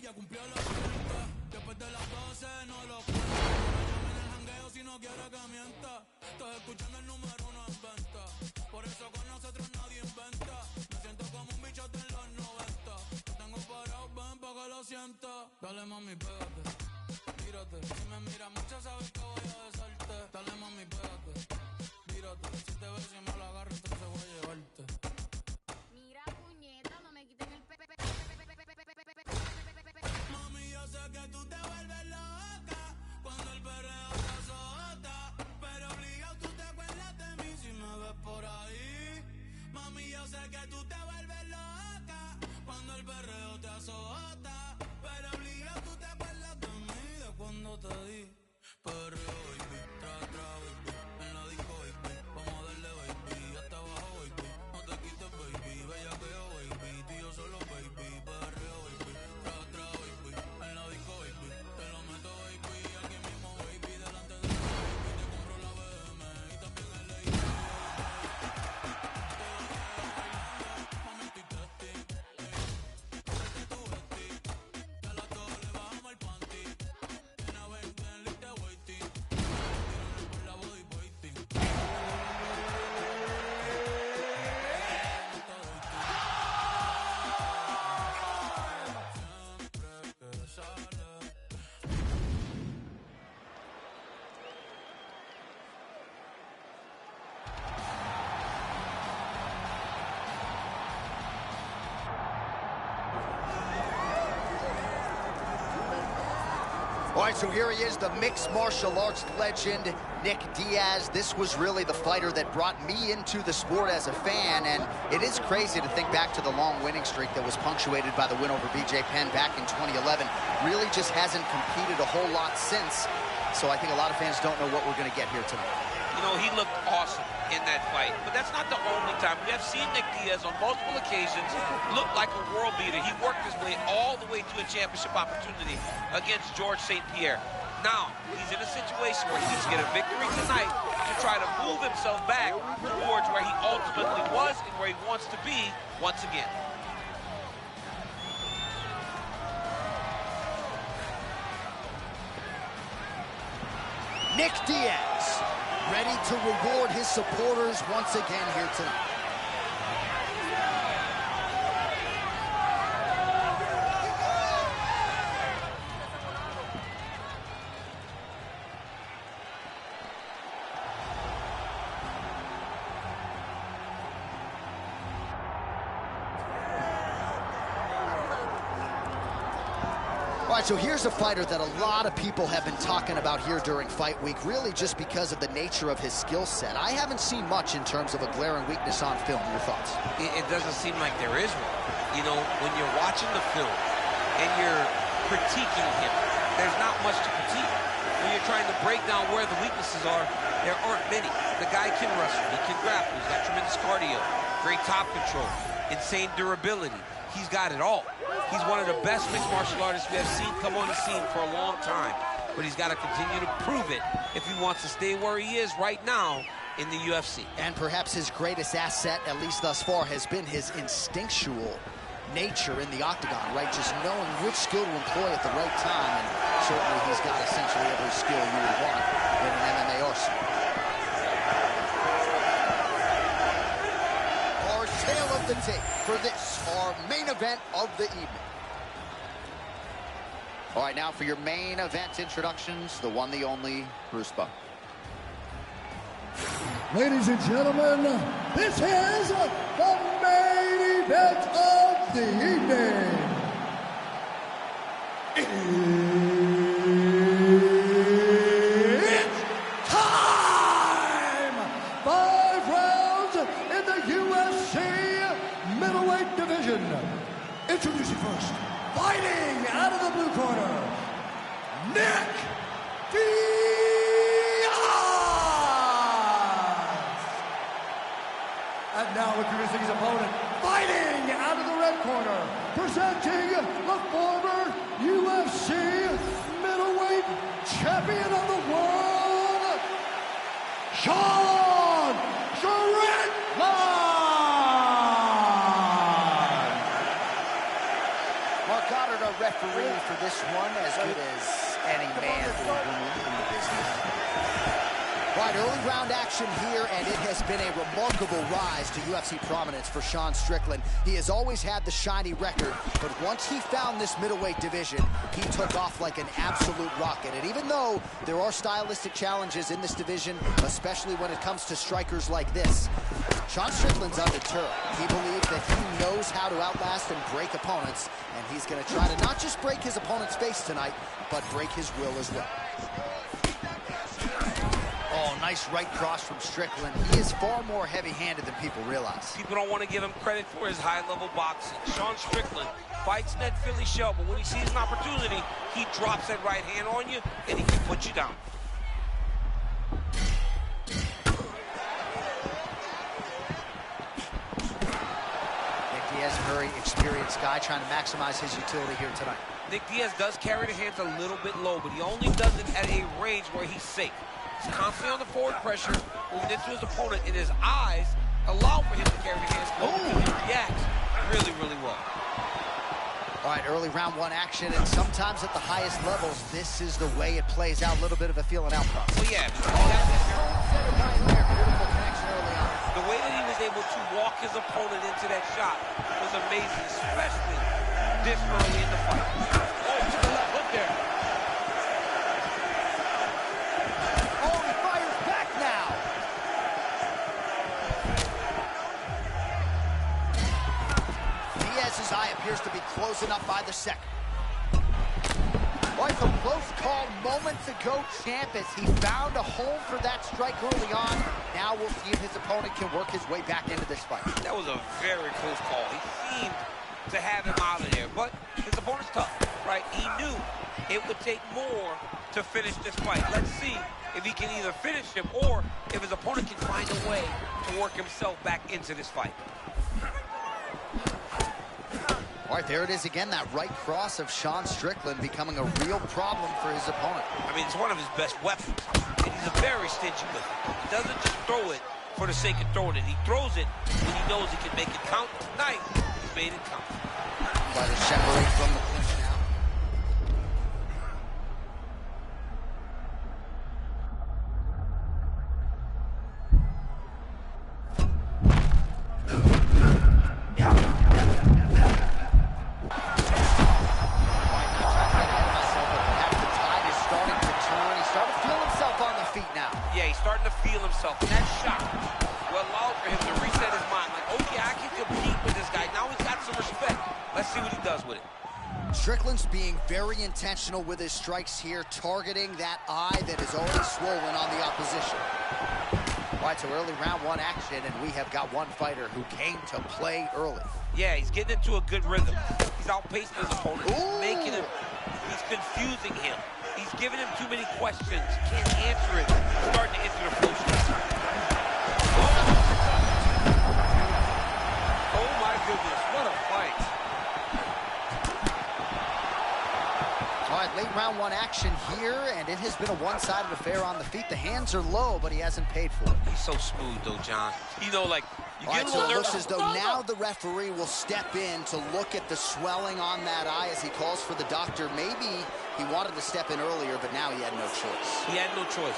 Ya cumplió los 30. Después de las 12 no lo cuento. No llamen el jangueo si no quiere que mienta. Estoy escuchando el número 1 en venta. Por eso con nosotros nadie inventa. Me siento como un bichote en los 90. Lo tengo parado, ven pa' que lo sienta. Dale mami, pégate, mírate. Si me miras mucho sabes que voy a besarte. Dale mami, pégate, mírate. Si te ves y me la agarro entonces voy a llevarte. Mira puñeta, no me quiten el Mami, yo sé que tú te vuelves loca cuando el perreo te azota, pero obligado tú te acuerdas de mí si me ves por ahí. Mami, yo sé que tú te vuelves loca cuando el perreo te azota, pero obligado tú te acuerdas de mí de cuando te di. Perreo, baby, tra, baby, en la disco, baby, vamos a darle, baby, hasta abajo, baby, no te quites, baby, bella que yo, baby, tú y yo solo, baby, perreo, baby, tra, baby, en la disco, baby, te lo meto, baby, aquí mismo, baby, delante de ti, baby, te compro la BM y también el Lady, te lo bailando, mami, estoy testy, desde tu vesti, que a las dos le bajamos el panty, nena, ven, liste waiting, tírale por la body waiting. All right, so here he is, the mixed martial arts legend, Nick Diaz. This was really the fighter that brought me into the sport as a fan, and it is crazy to think back to the long winning streak that was punctuated by the win over BJ Penn back in 2011. Really just hasn't competed a whole lot since, so I think a lot of fans don't know what we're going to get here tonight. You know, he looked awesome in that fight, but that's not the only time. We have seen Nick Diaz on multiple occasions look like a world beater. He worked his way all the way to a championship opportunity against George St. Pierre. Now, he's in a situation where he needs to get a victory tonight to try to move himself back towards where he ultimately was and where he wants to be once again. Nick Diaz, ready to reward his supporters once again here tonight. All right, so here's a fighter that a lot of people have been talking about here during fight week, really just because of the nature of his skill set. I haven't seen much in terms of a glaring weakness on film. Your thoughts? It doesn't seem like there is one. You know, when you're watching the film and you're critiquing him, there's not much to critique. When you're trying to break down where the weaknesses are, there aren't many. The guy can wrestle, he can grapple, he's got tremendous cardio, great top control, insane durability. He's got it all. He's one of the best mixed martial artists we have seen come on the scene for a long time. But he's got to continue to prove it if he wants to stay where he is right now in the UFC. And perhaps his greatest asset, at least thus far, has been his instinctual nature in the octagon, right? Just knowing which skill to employ at the right time. And certainly he's got essentially every skill you would want in an MMA arsenal. Our tale of the tape for this, our main event of the evening. All right, now for your main event introductions, the one, the only, Bruce Buffer. Ladies and gentlemen, this is the main event of the evening. It's time! 5 rounds in the UFC middleweight division. Introducing first, fighting out of the blue corner, Nick Diaz! now introducing his opponent, fighting out of the red corner, presenting the former UFC middleweight champion of the world, Sean Strickland! Mark Goddard, our referee for this one, as good as any man or woman in the business. Right, early round action here, and it has been a remarkable rise to UFC prominence for Sean Strickland. He has always had the shiny record, but once he found this middleweight division, he took off like an absolute rocket. And even though there are stylistic challenges in this division, especially when it comes to strikers like this, Sean Strickland's undeterred. He believes that he knows how to outlast and break opponents, and he's going to try to not just break his opponent's face tonight, but break his will as well. Oh, nice right cross from Strickland. He is far more heavy-handed than people realize. People don't want to give him credit for his high-level boxing. Sean Strickland fights that Philly shell, but when he sees an opportunity, he drops that right hand on you, and he can put you down. Nick Diaz, a very experienced guy, trying to maximize his utility here tonight. Nick Diaz does carry the hands a little bit low, but he only does it at a range where he's safe. He's constantly on the forward pressure, moving into his opponent, and his eyes allow for him to carry the hands low, and he reacts really, really well. All right, early round one action, and sometimes at the highest levels, this is the way it plays out. A little bit of a feeling out process. Well, yeah. Beautiful connection early on. The way that he was able to walk his opponent into that shot was amazing, especially this early in the fight. Oh, to the left hook there. Oh, he fires back now. Diaz's eye appears to be closing up by the second. Boy, some close call moments ago, champ, as he found a home for that strike early on. Now we'll see if his opponent can work his way back into this fight. That was a very close call. He seemed to have him out of there, but his opponent's tough, right? He knew it would take more to finish this fight. Let's see if he can either finish him or if his opponent can find a way to work himself back into this fight. All right, there it is again, that right cross of Sean Strickland becoming a real problem for his opponent. I mean, it's one of his best weapons, and he's a very stingy with it. He doesn't just throw it for the sake of throwing it. He throws it when he knows he can make it count. Tonight, he made it count. Try to separate from the clinch now. Yeah, he's starting to feel himself. And that shot will allow for him to reset his mind. Like, oh yeah, I can compete with this guy. Now he's got some respect. Let's see what he does with it. Strickland's being very intentional with his strikes here, targeting that eye that is already swollen on the opposition. All right, so early round one action, and we have got one fighter who came to play early. Yeah, he's getting into a good rhythm. He's outpacing his opponent. He's making him, he's confusing him. He's giving him too many questions. Can't answer it. Starting to enter the flow state. Oh my goodness, what a fight. All right, late round one action here, and it has been a one-sided affair on the feet. The hands are low, but he hasn't paid for it. He's so smooth though, John. You know, like, you get a so little it looks nervous. as though now the referee will step in to look at the swelling on that eye as he calls for the doctor. Maybe he wanted to step in earlier, but now he had no choice. He had no choice.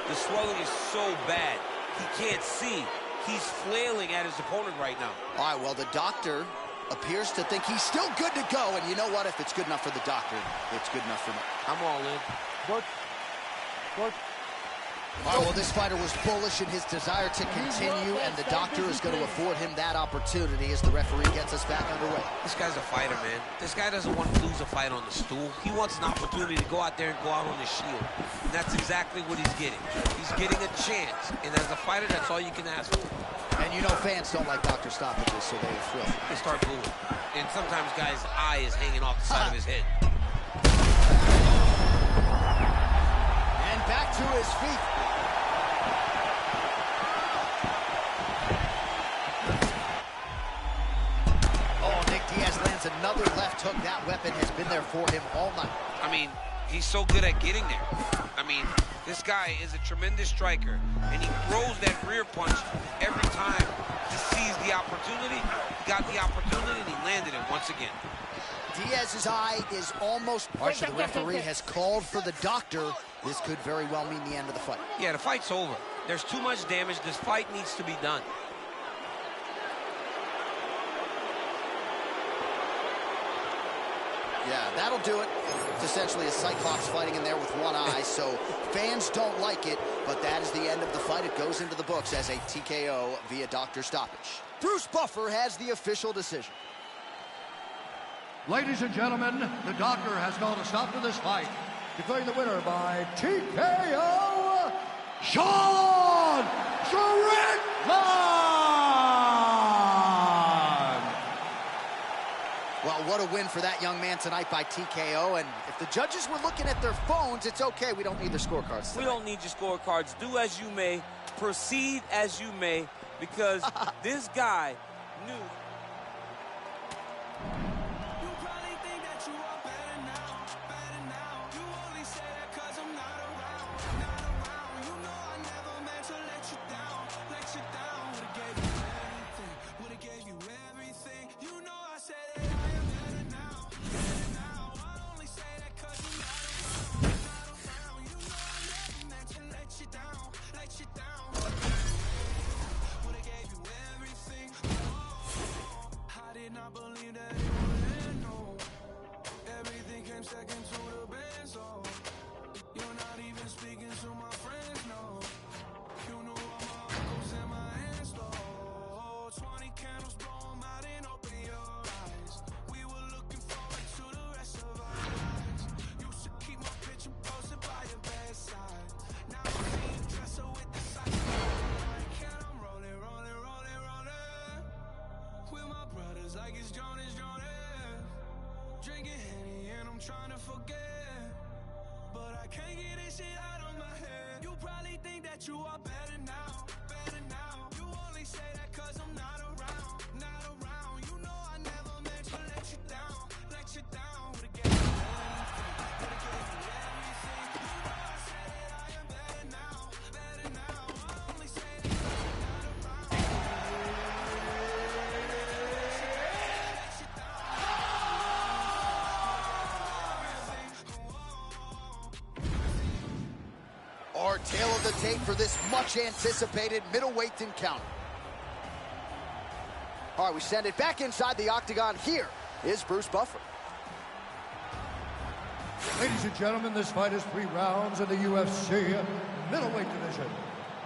The swelling is so bad, he can't see. He's flailing at his opponent right now. All right, well, the doctor appears to think he's still good to go, and you know what? If it's good enough for the doctor, it's good enough for me. I'm all in. Good. All right, well, this fighter was bullish in his desire to continue, and the doctor is going to afford him that opportunity as the referee gets us back underway. This guy's a fighter, man. This guy doesn't want to lose a fight on the stool. He wants an opportunity to go out there and go out on the shield. And that's exactly what he's getting. He's getting a chance. And as a fighter, that's all you can ask for. And you know fans don't like doctor stoppages, so they thrill. They start booing. And sometimes guys' eye is hanging off the side of his head. And back to his feet. other left hook. That weapon has been there for him all night. I mean, he's so good at getting there. I mean, this guy is a tremendous striker, and he throws that rear punch every time he sees the opportunity. He got the opportunity, and he landed it once again. Diaz's eye is almost... All right, so the referee has called for the doctor. This could very well mean the end of the fight. Yeah, the fight's over. There's too much damage. This fight needs to be done. Yeah, that'll do it. It's essentially a Cyclops fighting in there with one eye, so fans don't like it, but that is the end of the fight. It goes into the books as a TKO via doctor stoppage. Bruce Buffer has the official decision. Ladies and gentlemen, the doctor has called a stop to this fight, declaring the winner by TKO, Sean Strickland! Well, what a win for that young man tonight by TKO, and if the judges were looking at their phones, it's okay. We don't need their scorecards tonight. We don't need your scorecards. Do as you may, proceed as you may, because this guy knew. Like it's Jonas, drinking Henny and I'm trying to forget, but I can't get this shit out of my head. You probably think that you are better now, you only say that cause I'm not around, you know I never meant to let you down, would've gave you everything, you know I said that I am better now, I only say that cause I'm not around. Our tail of the tape for this much-anticipated middleweight encounter. All right, we send it back inside the octagon. Here is Bruce Buffer. Ladies and gentlemen, this fight is 3 rounds in the UFC middleweight division.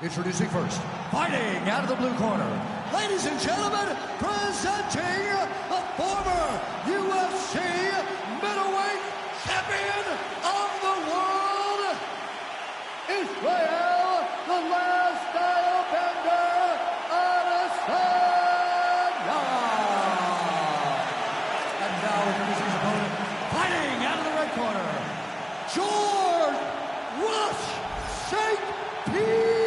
Introducing first, fighting out of the blue corner. Ladies and gentlemen, presenting the former UFC middleweight champion of the world, Israel, the last Stylebender Adesanya. And now introducing his opponent, fighting out of the red corner, George Rush St. Pierre.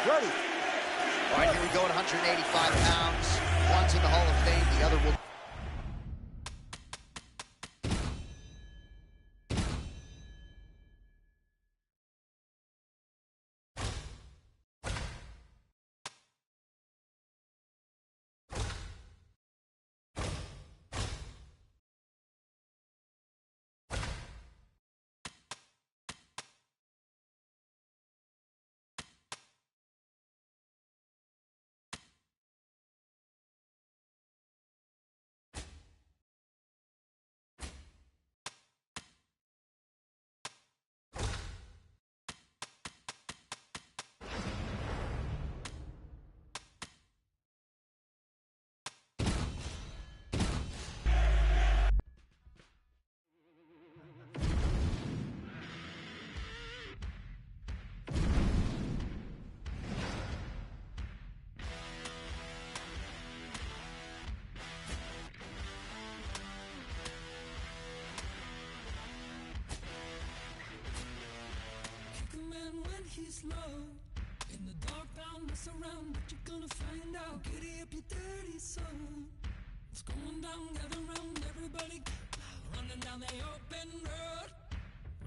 Ready. All right, here we go at 185 pounds. One's in the Hall of Fame, the other will... dirty slow. In the dark, bound mess around, but you're gonna find out. Giddy up your dirty soul. It's going down, gather round, everybody running down the open road.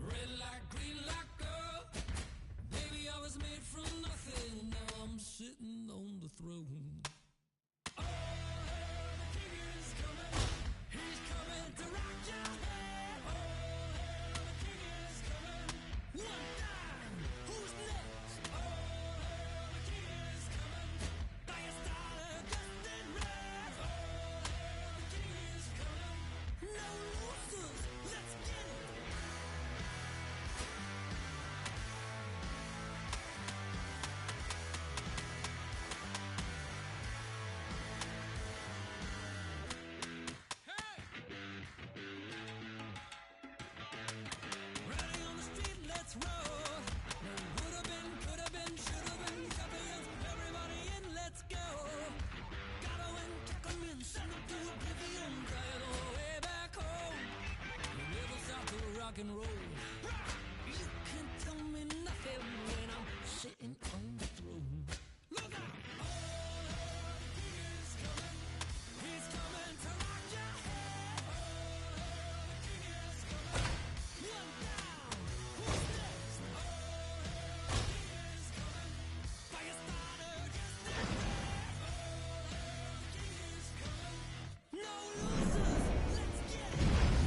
Red light, green light, go. Baby, I was made from nothing. Now I'm sitting on the throne. Oh, the king is coming. He's coming to rock your head. Oh, the king is coming. One time, who's next? Oh, the king is coming. By a star dressed in red. Oh, the king is coming. No losers, let's get it. Ready on the street, let's roll. Would've been, could've been, should've been, champions. Everybody in, let's go. Gotta win, kick 'em in, send 'em to oblivion. Crying all the way back home. The river south to rock and roll. You can't tell me nothing when I'm sitting on the throne. Look out! Oh, the king is coming. He's coming to rock your head. Oh, the king is coming. One down. Who's next? Oh, the king is coming. Fire starter, just in red. Oh, the king is coming. No losers, let's get it. No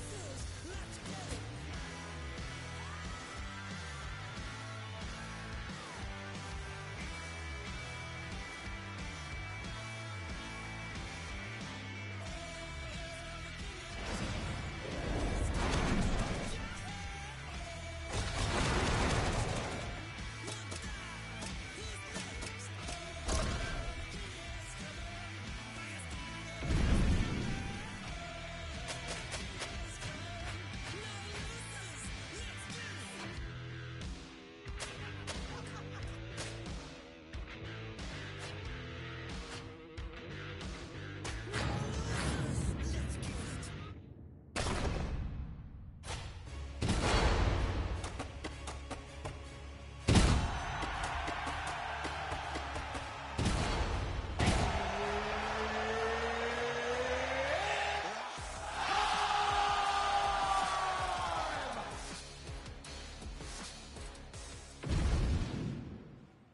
losers, let's get it.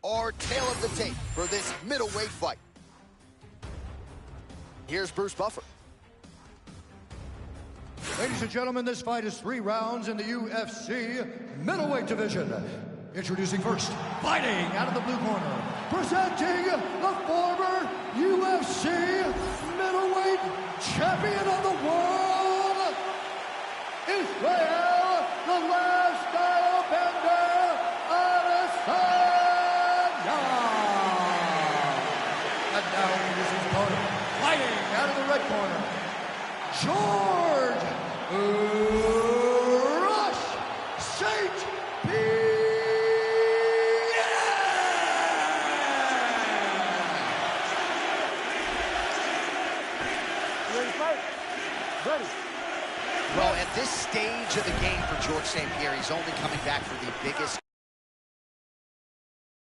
Our tale of the tape for this middleweight fight. Here's Bruce Buffer. Ladies and gentlemen, this fight is 3 rounds in the UFC middleweight division. Introducing first, fighting out of the blue corner, presenting the former UFC middleweight champion of the world, Israel, the last Stylebender Adesanya. And now here's his opponent, fighting out of the red corner, George Rush St. Pierre! Ready to fight? Ready. Well, at this stage of the game for George St. Pierre, he's only coming back for the biggest